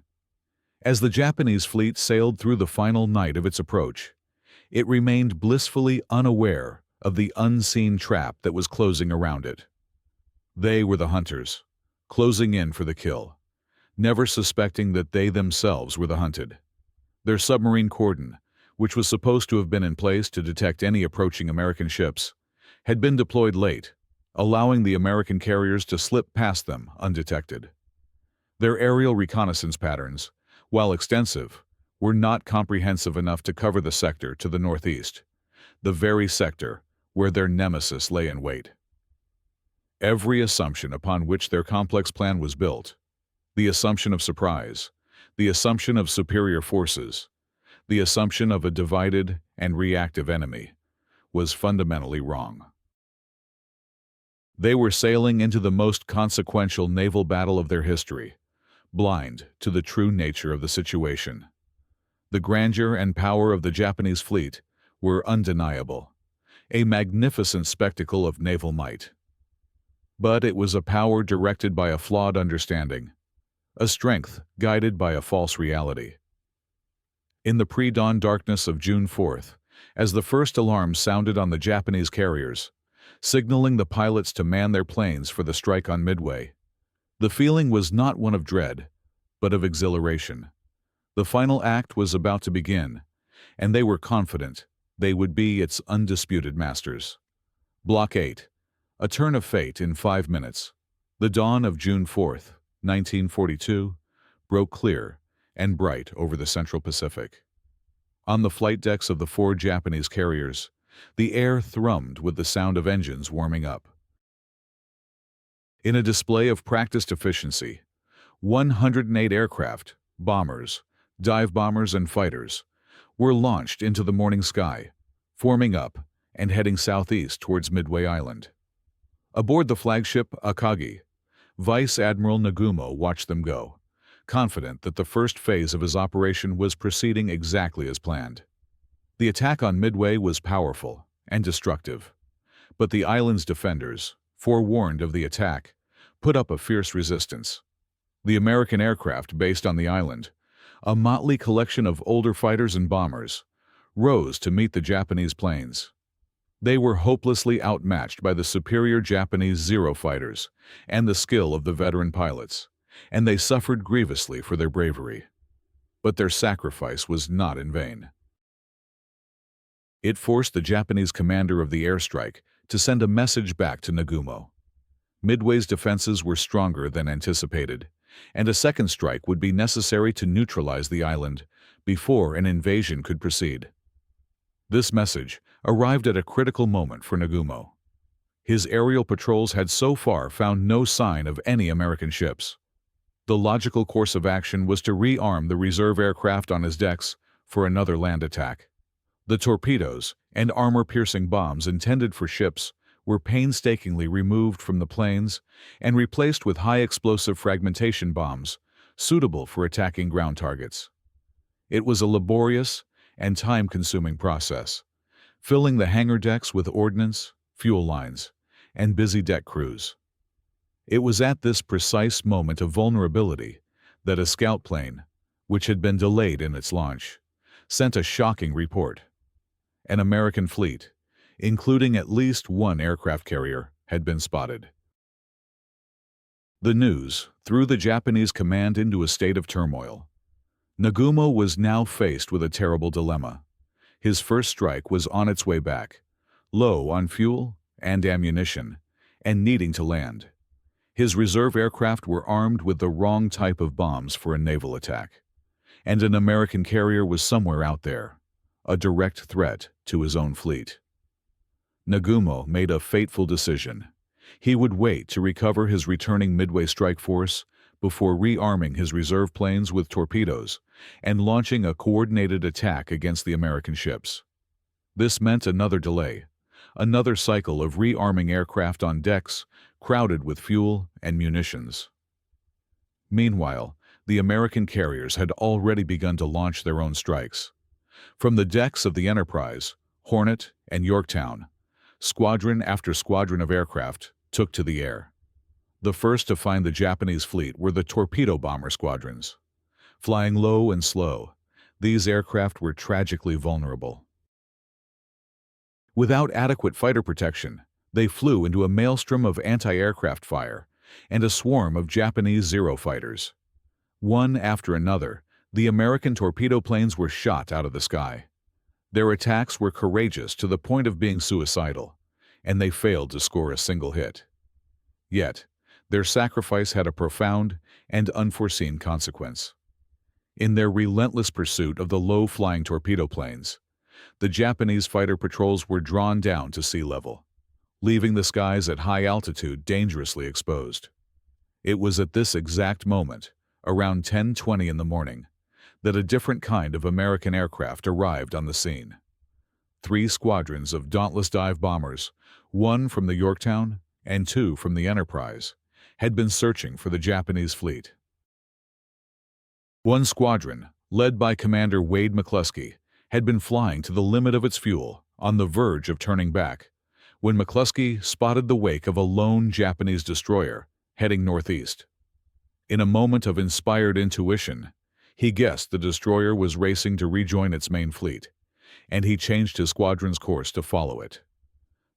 As the Japanese fleet sailed through the final night of its approach, it remained blissfully unaware of the unseen trap that was closing around it. They were the hunters, closing in for the kill, never suspecting that they themselves were the hunted. Their submarine cordon, which was supposed to have been in place to detect any approaching American ships, had been deployed late, allowing the American carriers to slip past them undetected. Their aerial reconnaissance patterns, while extensive, were not comprehensive enough to cover the sector to the northeast, the very sector where their nemesis lay in wait. Every assumption upon which their complex plan was built, the assumption of surprise, the assumption of superior forces, the assumption of a divided and reactive enemy, was fundamentally wrong. They were sailing into the most consequential naval battle of their history, blind to the true nature of the situation. The grandeur and power of the Japanese fleet were undeniable, a magnificent spectacle of naval might. But it was a power directed by a flawed understanding, a strength guided by a false reality. In the pre-dawn darkness of June 4th, as the first alarm sounded on the Japanese carriers, signaling the pilots to man their planes for the strike on Midway, the feeling was not one of dread, but of exhilaration. The final act was about to begin, and they were confident they would be its undisputed masters. Block 8. A turn of fate in 5 minutes. The dawn of June 4th, 1942, broke clear and bright over the Central Pacific. On the flight decks of the 4 Japanese carriers, the air thrummed with the sound of engines warming up. In a display of practiced efficiency, 108 aircraft, bombers, dive bombers, and fighters were launched into the morning sky, forming up and heading southeast towards Midway Island. Aboard the flagship Akagi, Vice Admiral Nagumo watched them go, confident that the first phase of his operation was proceeding exactly as planned. The attack on Midway was powerful and destructive, but the island's defenders, forewarned of the attack, put up a fierce resistance. The American aircraft based on the island, a motley collection of older fighters and bombers, rose to meet the Japanese planes. They were hopelessly outmatched by the superior Japanese Zero fighters and the skill of the veteran pilots, and they suffered grievously for their bravery. But their sacrifice was not in vain. It forced the Japanese commander of the airstrike to send a message back to Nagumo. Midway's defenses were stronger than anticipated, and a second strike would be necessary to neutralize the island before an invasion could proceed. This message arrived at a critical moment for Nagumo. His aerial patrols had so far found no sign of any American ships. The logical course of action was to rearm the reserve aircraft on his decks for another land attack. The torpedoes and armor-piercing bombs intended for ships were painstakingly removed from the planes and replaced with high-explosive fragmentation bombs suitable for attacking ground targets. It was a laborious and time-consuming process, filling the hangar decks with ordnance, fuel lines, and busy deck crews. It was at this precise moment of vulnerability that a scout plane, which had been delayed in its launch, sent a shocking report. An American fleet, including at least one aircraft carrier, had been spotted. The news threw the Japanese command into a state of turmoil. Nagumo was now faced with a terrible dilemma. His first strike was on its way back, low on fuel and ammunition, and needing to land. His reserve aircraft were armed with the wrong type of bombs for a naval attack, and an American carrier was somewhere out there, a direct threat to his own fleet. Nagumo made a fateful decision. He would wait to recover his returning Midway strike force before rearming his reserve planes with torpedoes and launching a coordinated attack against the American ships. This meant another delay, another cycle of rearming aircraft on decks crowded with fuel and munitions. Meanwhile, the American carriers had already begun to launch their own strikes. From the decks of the Enterprise, Hornet, and Yorktown, squadron after squadron of aircraft took to the air. The first to find the Japanese fleet were the torpedo bomber squadrons. Flying low and slow, these aircraft were tragically vulnerable. Without adequate fighter protection, they flew into a maelstrom of anti-aircraft fire and a swarm of Japanese Zero fighters. One after another, the American torpedo planes were shot out of the sky. Their attacks were courageous to the point of being suicidal, and they failed to score a single hit. Yet, their sacrifice had a profound and unforeseen consequence. In their relentless pursuit of the low-flying torpedo planes, the Japanese fighter patrols were drawn down to sea level, leaving the skies at high altitude dangerously exposed. It was at this exact moment, around 10:20 in the morning, that a different kind of American aircraft arrived on the scene. 3 squadrons of dauntless dive bombers, 1 from the Yorktown and 2 from the Enterprise, had been searching for the Japanese fleet. One squadron, led by Commander Wade McCluskey, had been flying to the limit of its fuel, on the verge of turning back, when McCluskey spotted the wake of a lone Japanese destroyer heading northeast. In a moment of inspired intuition, he guessed the destroyer was racing to rejoin its main fleet, and he changed his squadron's course to follow it.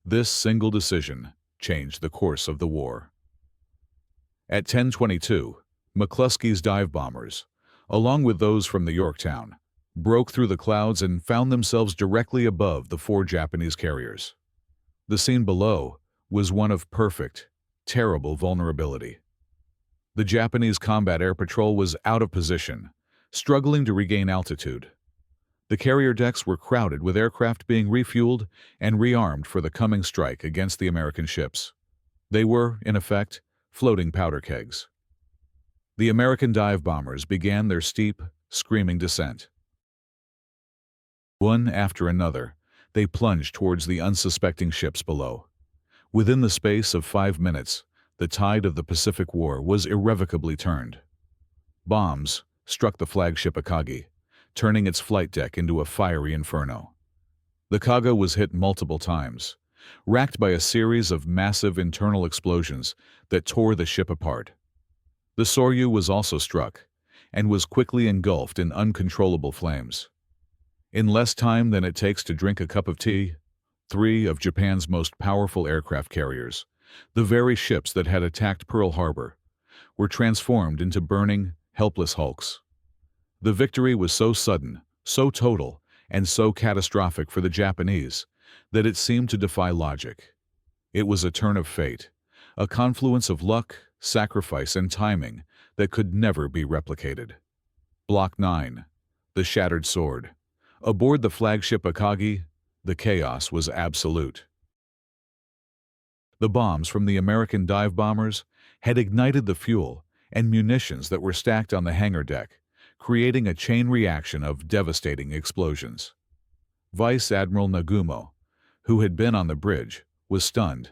This single decision changed the course of the war. At 10:22, McCluskey's dive bombers, along with those from the Yorktown, broke through the clouds and found themselves directly above the 4 Japanese carriers. The scene below was one of perfect, terrible vulnerability. The Japanese Combat Air Patrol was out of position, struggling to regain altitude. The carrier decks were crowded with aircraft being refueled and rearmed for the coming strike against the American ships. They were, in effect, floating powder kegs. The American dive bombers began their steep, screaming descent. One after another, they plunged towards the unsuspecting ships below. Within the space of 5 minutes, the tide of the Pacific War was irrevocably turned. Bombs struck the flagship Akagi, turning its flight deck into a fiery inferno. The Kaga was hit multiple times, racked by a series of massive internal explosions that tore the ship apart. The Soryu was also struck, and was quickly engulfed in uncontrollable flames. In less time than it takes to drink a cup of tea, 3 of Japan's most powerful aircraft carriers, the very ships that had attacked Pearl Harbor, were transformed into burning, helpless hulks. The victory was so sudden, so total, and so catastrophic for the Japanese that it seemed to defy logic. It was a turn of fate, a confluence of luck, sacrifice, and timing that could never be replicated. Block 9. The Shattered Sword. Aboard the flagship Akagi, the chaos was absolute. The bombs from the American dive bombers had ignited the fuel and munitions that were stacked on the hangar deck, creating a chain reaction of devastating explosions. Vice Admiral Nagumo, who had been on the bridge, was stunned,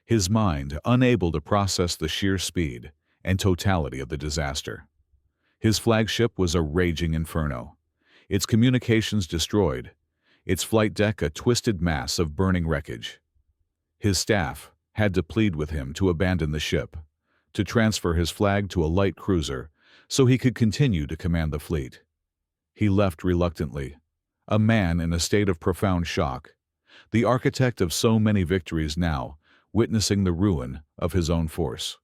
his mind unable to process the sheer speed and totality of the disaster. His flagship was a raging inferno, its communications destroyed, its flight deck a twisted mass of burning wreckage. His staff had to plead with him to abandon the ship, to transfer his flag to a light cruiser so he could continue to command the fleet. He left reluctantly, a man in a state of profound shock, the architect of so many victories now witnessing the ruin of his own force.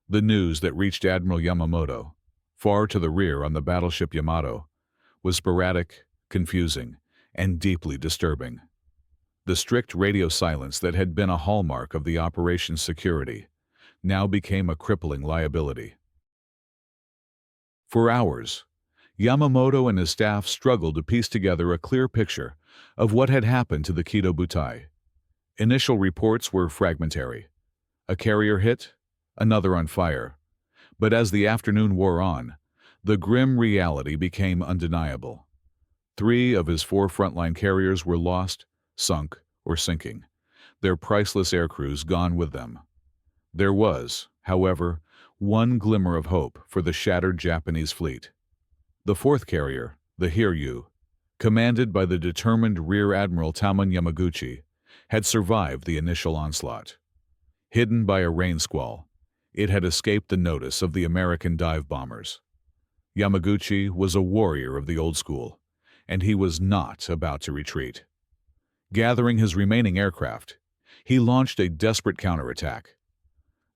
The news that reached Admiral Yamamoto, far to the rear on the battleship Yamato, was sporadic, confusing, and deeply disturbing. The strict radio silence that had been a hallmark of the operation's security now became a crippling liability. For hours, Yamamoto and his staff struggled to piece together a clear picture of what had happened to the Kido Butai. Initial reports were fragmentary. A carrier hit, another on fire. But as the afternoon wore on, the grim reality became undeniable. 3 of his 4 frontline carriers were lost, sunk, or sinking, their priceless aircrews gone with them. There was, however, one glimmer of hope for the shattered Japanese fleet. The 4th carrier, the Hiryu, commanded by the determined Rear Admiral Taman Yamaguchi, had survived the initial onslaught. Hidden by a rain squall, it had escaped the notice of the American dive bombers. Yamaguchi was a warrior of the old school, and he was not about to retreat. Gathering his remaining aircraft, he launched a desperate counterattack.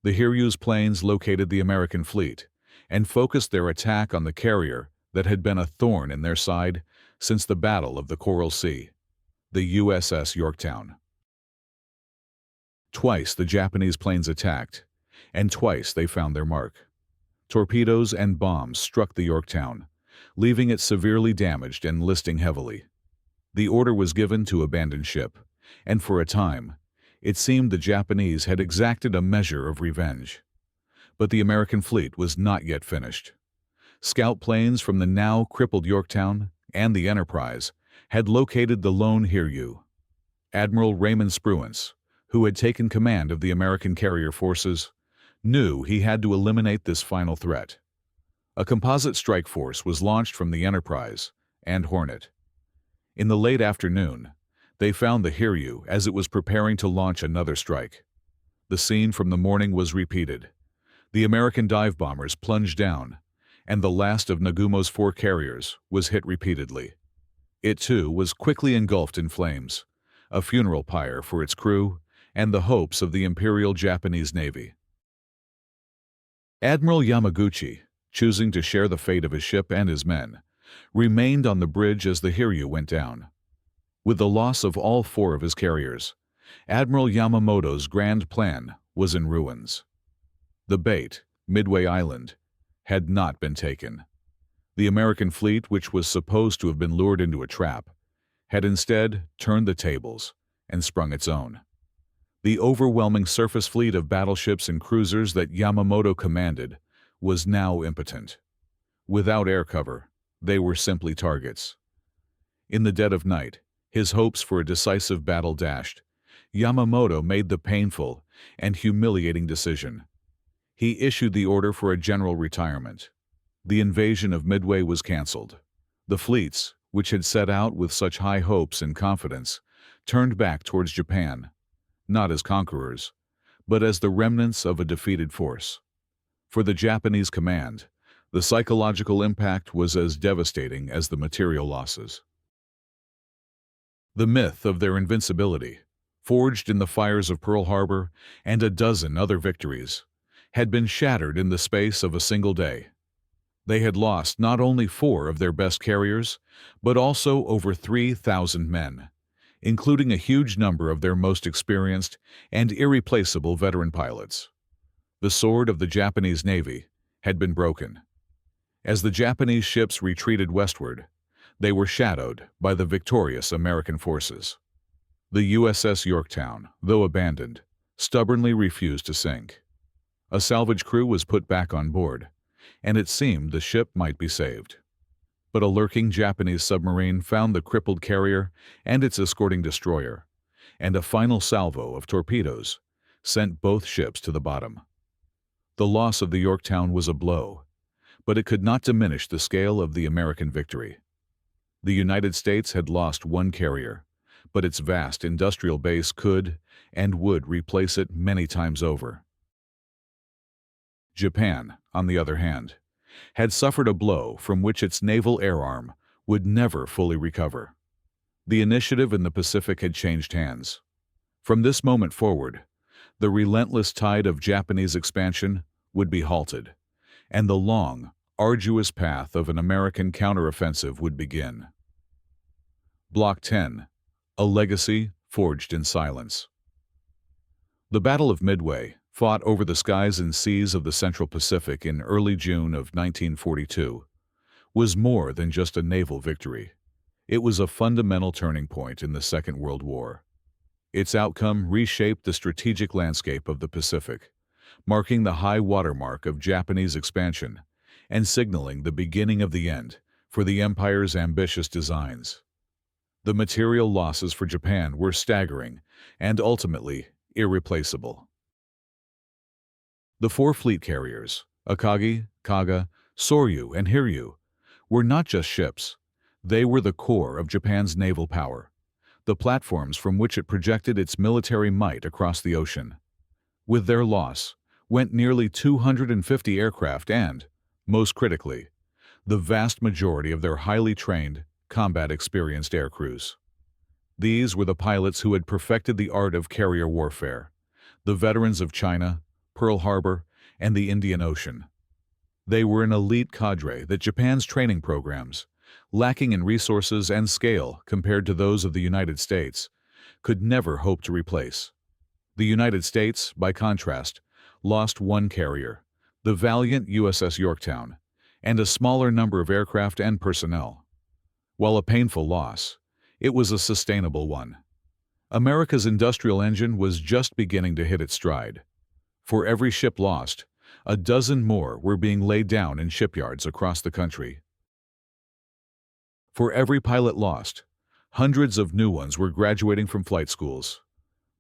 The Hiryu's planes located the American fleet and focused their attack on the carrier that had been a thorn in their side since the Battle of the Coral Sea, the USS Yorktown. Twice the Japanese planes attacked, and twice they found their mark. Torpedoes and bombs struck the Yorktown, leaving it severely damaged and listing heavily. The order was given to abandon ship, and for a time, it seemed the Japanese had exacted a measure of revenge. But the American fleet was not yet finished. Scout planes from the now crippled Yorktown and the Enterprise had located the lone Hiryu. Admiral Raymond Spruance, who had taken command of the American carrier forces, knew he had to eliminate this final threat. A composite strike force was launched from the Enterprise and Hornet. In the late afternoon, they found the Hiryu as it was preparing to launch another strike. The scene from the morning was repeated. The American dive bombers plunged down, and the last of Nagumo's 4 carriers was hit repeatedly. It too was quickly engulfed in flames, a funeral pyre for its crew and the hopes of the Imperial Japanese Navy. Admiral Yamaguchi, choosing to share the fate of his ship and his men, remained on the bridge as the Hiryu went down. With the loss of all 4 of his carriers, Admiral Yamamoto's grand plan was in ruins. The bait, Midway Island, had not been taken. The American fleet, which was supposed to have been lured into a trap, had instead turned the tables and sprung its own. The overwhelming surface fleet of battleships and cruisers that Yamamoto commanded was now impotent. Without air cover, they were simply targets. In the dead of night, his hopes for a decisive battle dashed. Yamamoto made the painful and humiliating decision. He issued the order for a general retirement. The invasion of Midway was cancelled. The fleets, which had set out with such high hopes and confidence, turned back towards Japan, not as conquerors, but as the remnants of a defeated force. For the Japanese command, the psychological impact was as devastating as the material losses. The myth of their invincibility, forged in the fires of Pearl Harbor and a dozen other victories, had been shattered in the space of a single day. They had lost not only 4 of their best carriers, but also over 3,000 men, including a huge number of their most experienced and irreplaceable veteran pilots. The sword of the Japanese Navy had been broken. As the Japanese ships retreated westward, they were shadowed by the victorious American forces. The USS Yorktown, though abandoned, stubbornly refused to sink. A salvage crew was put back on board, and it seemed the ship might be saved. But a lurking Japanese submarine found the crippled carrier and its escorting destroyer, and a final salvo of torpedoes sent both ships to the bottom. The loss of the Yorktown was a blow, but it could not diminish the scale of the American victory. The United States had lost 1 carrier, but its vast industrial base could and would replace it many times over. Japan, on the other hand, had suffered a blow from which its naval air arm would never fully recover. The initiative in the Pacific had changed hands. From this moment forward, the relentless tide of Japanese expansion would be halted, and the long, arduous path of an American counteroffensive would begin. Block 10. A legacy forged in silence. The Battle of Midway, fought over the skies and seas of the Central Pacific in early June of 1942, was more than just a naval victory. It was a fundamental turning point in the Second World War. Its outcome reshaped the strategic landscape of the Pacific, marking the high watermark of Japanese expansion and signaling the beginning of the end for the empire's ambitious designs. The material losses for Japan were staggering and ultimately irreplaceable. The 4 fleet carriers, Akagi, Kaga, Soryu, and Hiryu, were not just ships. They were the core of Japan's naval power, the platforms from which it projected its military might across the ocean. With their loss went nearly 250 aircraft and, most critically, the vast majority of their highly trained, combat-experienced air crews. These were the pilots who had perfected the art of carrier warfare, the veterans of China, Pearl Harbor, and the Indian Ocean. They were an elite cadre that Japan's training programs, lacking in resources and scale compared to those of the United States, could never hope to replace. The United States, by contrast, lost 1 carrier, the valiant USS Yorktown, and a smaller number of aircraft and personnel. While a painful loss, it was a sustainable one. America's industrial engine was just beginning to hit its stride. For every ship lost, a dozen more were being laid down in shipyards across the country. For every pilot lost, hundreds of new ones were graduating from flight schools.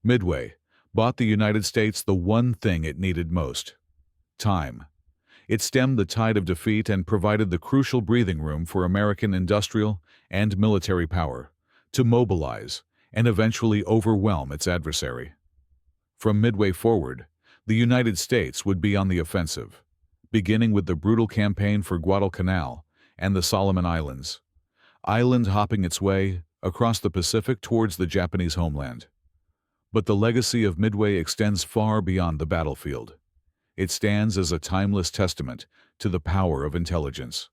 Midway bought the United States the one thing it needed most: time. It stemmed the tide of defeat and provided the crucial breathing room for American industrial and military power to mobilize and eventually overwhelm its adversary. From Midway forward, the United States would be on the offensive, beginning with the brutal campaign for Guadalcanal and the Solomon Islands, island hopping its way across the Pacific towards the Japanese homeland. But the legacy of Midway extends far beyond the battlefield. It stands as a timeless testament to the power of intelligence.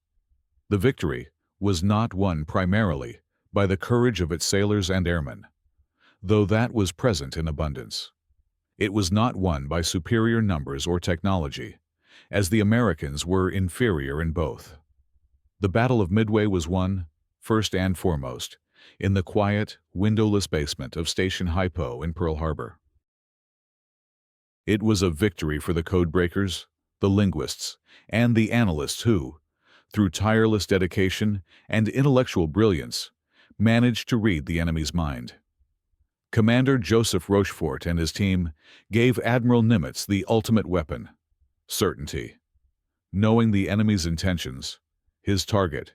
The victory was not won primarily by the courage of its sailors and airmen, though that was present in abundance. It was not won by superior numbers or technology, as the Americans were inferior in both. The Battle of Midway was won, first and foremost, in the quiet, windowless basement of Station Hypo in Pearl Harbor. It was a victory for the codebreakers, the linguists, and the analysts who, through tireless dedication and intellectual brilliance, managed to read the enemy's mind. Commander Joseph Rochefort and his team gave Admiral Nimitz the ultimate weapon: certainty. Knowing the enemy's intentions, his target,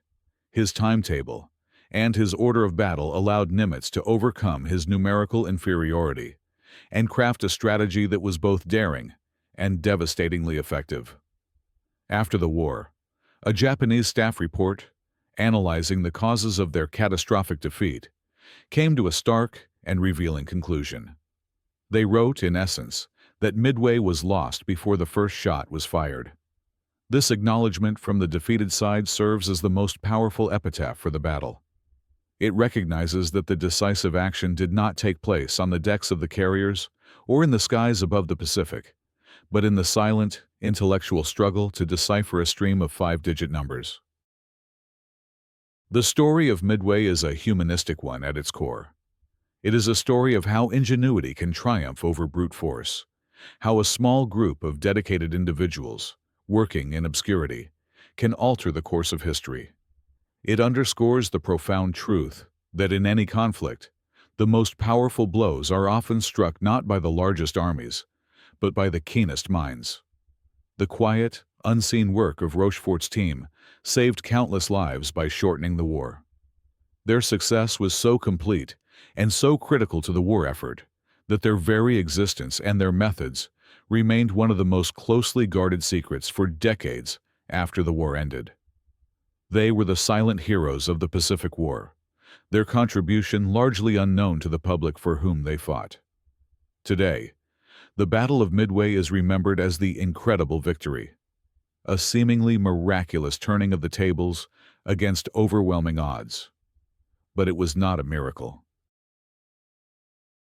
his timetable, and his order of battle allowed Nimitz to overcome his numerical inferiority and craft a strategy that was both daring and devastatingly effective. After the war, a Japanese staff report, analyzing the causes of their catastrophic defeat, came to a stark and revealing conclusion. They wrote, in essence, that Midway was lost before the first shot was fired. This acknowledgement from the defeated side serves as the most powerful epitaph for the battle. It recognizes that the decisive action did not take place on the decks of the carriers or in the skies above the Pacific, but in the silent, intellectual struggle to decipher a stream of 5-digit numbers. The story of Midway is a humanistic one at its core. It is a story of how ingenuity can triumph over brute force, how a small group of dedicated individuals, working in obscurity, can alter the course of history. It underscores the profound truth that in any conflict, the most powerful blows are often struck not by the largest armies, but by the keenest minds. The quiet, unseen work of Rochefort's team saved countless lives by shortening the war. Their success was so complete and so critical to the war effort that their very existence and their methods remained one of the most closely guarded secrets for decades after the war ended. They were the silent heroes of the Pacific War, their contribution largely unknown to the public for whom they fought. Today, the Battle of Midway is remembered as the incredible victory, a seemingly miraculous turning of the tables against overwhelming odds. But it was not a miracle.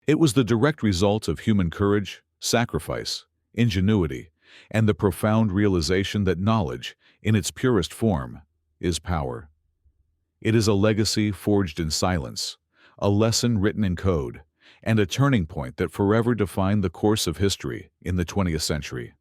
It was the direct result of human courage, sacrifice, ingenuity, and the profound realization that knowledge, in its purest form, is power. It is a legacy forged in silence, a lesson written in code, and a turning point that forever defined the course of history in the 20th century.